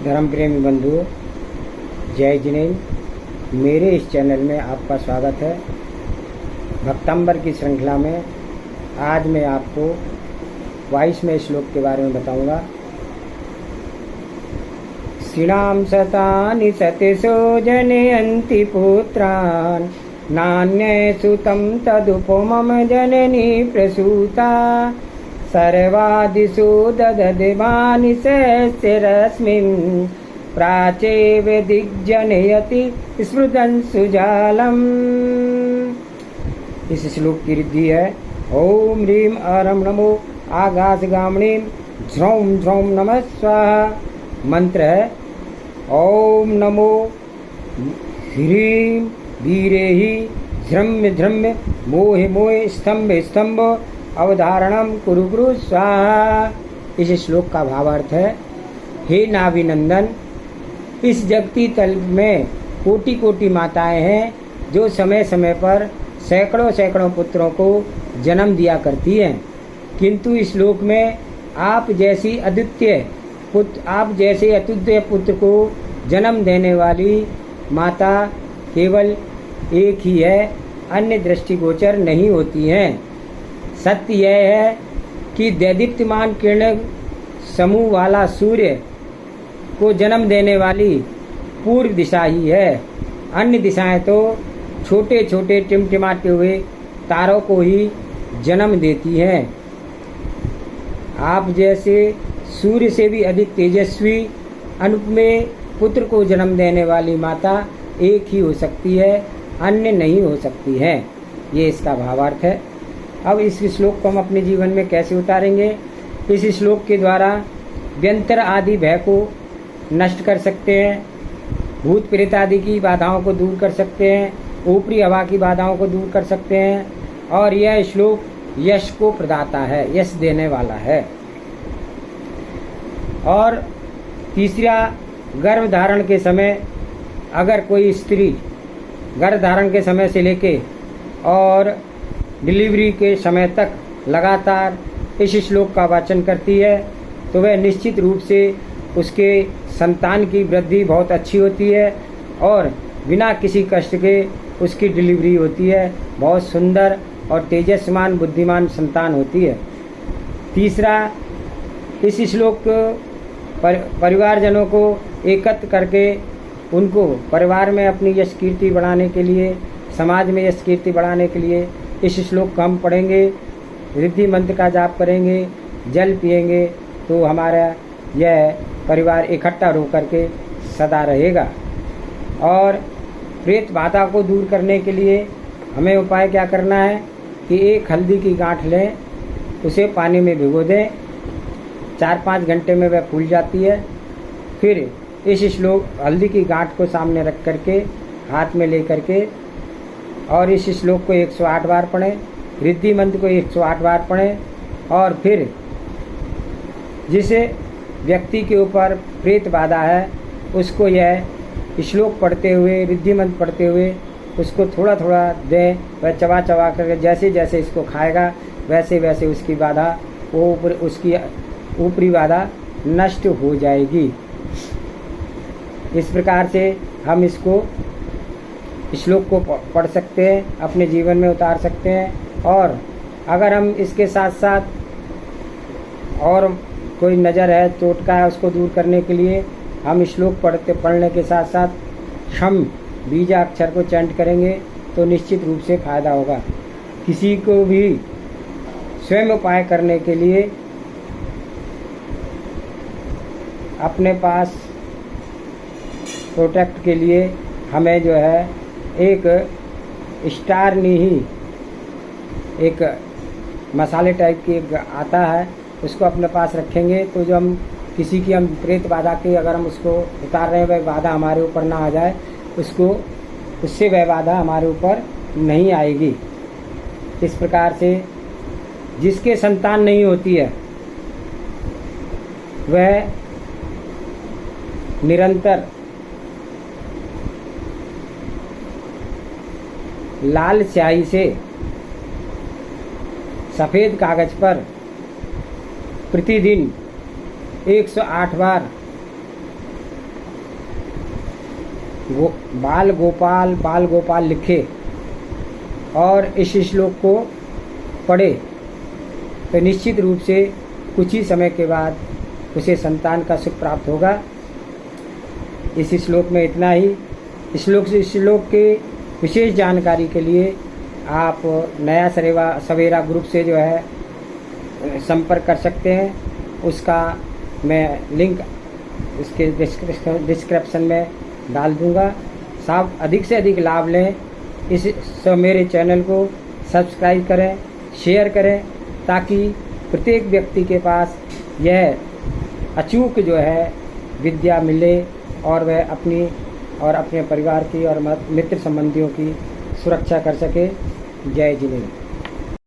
धर्म प्रेमी बंधुओं, जय जिनेन्द्र। मेरे इस चैनल में आपका स्वागत है। भक्तंबर की श्रृंखला में आज मैं आपको 22वें श्लोक के बारे में बताऊंगा। श्रीणाम शतानि सतिशो जनयन्ति पुत्रान् नान्य सुतं तदुपमम जननी प्रसूता सर्वादिषु ददमानि रश्मिन् प्राचेव दिग्जनयति स्मृतं सुजालम्। इस श्लोक की रिद्धि है ओम ह्रीम अरम नमो आकाशगामिनीं झ्रौं झ्रौं नमः स्वाहा। मंत्र है ओम नमो ह्रीं वीरेहि झ्रम्य झ्रम्य मोहि मोहि स्तंभ स्तंभ अवधारणम कुरु कुरु स्वाहा। इस श्लोक का भावार्थ है, हे नाभिनंदन, इस जगती तल में कोटि कोटि माताएं हैं जो समय समय पर सैकड़ों सैकड़ों पुत्रों को जन्म दिया करती हैं, किंतु इस श्लोक में आप जैसे अद्वितीय पुत्र को जन्म देने वाली माता केवल एक ही है, अन्य दृष्टिगोचर नहीं होती हैं। सत्य यह है कि दैदीप्यमान किरण समूह वाला सूर्य को जन्म देने वाली पूर्व दिशा ही है। अन्य दिशाएं तो छोटे छोटे टिमटिमाते हुए तारों को ही जन्म देती हैं। आप जैसे सूर्य से भी अधिक तेजस्वी अनुपमेय पुत्र को जन्म देने वाली माता एक ही हो सकती है, अन्य नहीं हो सकती है। ये इसका भावार्थ है। अब इस श्लोक को हम अपने जीवन में कैसे उतारेंगे? इस श्लोक के द्वारा व्यंतर आदि भय को नष्ट कर सकते हैं, भूत प्रेत आदि की बाधाओं को दूर कर सकते हैं, ऊपरी हवा की बाधाओं को दूर कर सकते हैं, और यह श्लोक यश को प्रदाता है, यश देने वाला है। और तीसरा, गर्भ धारण के समय अगर कोई स्त्री गर्भ धारण के समय से लेके और डिलीवरी के समय तक लगातार इस श्लोक का वाचन करती है तो वह निश्चित रूप से उसके संतान की वृद्धि बहुत अच्छी होती है और बिना किसी कष्ट के उसकी डिलीवरी होती है। बहुत सुंदर और तेजस्मान बुद्धिमान संतान होती है। तीसरा, इस श्लोक परिवारजनों को एकत्र करके उनको परिवार में अपनी यश कीर्ति बढ़ाने के लिए, समाज में यश कीर्ति बढ़ाने के लिए इस श्लोक को हम पढ़ेंगे, रिद्धि मंत्र का जाप करेंगे, जल पिएंगे तो हमारा यह परिवार इकट्ठा रो करके सदा रहेगा। और प्रेत बाधा को दूर करने के लिए हमें उपाय क्या करना है कि एक हल्दी की गांठ लें, उसे पानी में भिगो दें, 4-5 घंटे में वह फूल जाती है। फिर इस श्लोक हल्दी की गांठ को सामने रख करके हाथ में ले करके और इस श्लोक को 108 बार पढ़ें, रिद्धि मंत्र को 108 बार पढ़ें, और फिर जिसे व्यक्ति के ऊपर प्रेत बाधा है उसको यह श्लोक पढ़ते हुए, रिद्धि मंत्र पढ़ते हुए उसको थोड़ा थोड़ा दें। वह चबा चबा करके जैसे जैसे इसको खाएगा वैसे वैसे उसकी बाधा, वो उसकी ऊपरी बाधा नष्ट हो जाएगी। इस प्रकार से हम इसको श्लोक को पढ़ सकते हैं, अपने जीवन में उतार सकते हैं। और अगर हम इसके साथ साथ और कोई नज़र है, चोट का है, उसको दूर करने के लिए हम श्लोक पढ़ने के साथ साथ क्षम बीजाक्षर को चैंट करेंगे तो निश्चित रूप से फायदा होगा। किसी को भी स्वयं उपाय करने के लिए अपने पास प्रोटेक्ट के लिए हमें जो है एक स्टार नीही एक मसाले टाइप की एक आता है, उसको अपने पास रखेंगे तो जो हम किसी की हम प्रेत बाधा के अगर हम उसको उतार रहे हैं वह बाधा हमारे ऊपर ना आ जाए, उससे वह बाधा हमारे ऊपर नहीं आएगी। इस प्रकार से जिसके संतान नहीं होती है वह निरंतर लाल स्याही से सफ़ेद कागज पर प्रतिदिन 108 बार बाल गोपाल लिखे और इस श्लोक को पढ़े तो निश्चित रूप से कुछ ही समय के बाद उसे संतान का सुख प्राप्त होगा। इस श्लोक में इतना ही। इस श्लोक के विशेष जानकारी के लिए आप नया सवेरा ग्रुप से जो है संपर्क कर सकते हैं। उसका मैं लिंक इसके डिस्क्रिप्शन में डाल दूंगा। सब अधिक से अधिक लाभ लें। मेरे चैनल को सब्सक्राइब करें, शेयर करें, ताकि प्रत्येक व्यक्ति के पास यह अचूक जो है विद्या मिले और वह अपनी और अपने परिवार की और मित्र संबंधियों की सुरक्षा कर सके। जय जिनेन्द्र।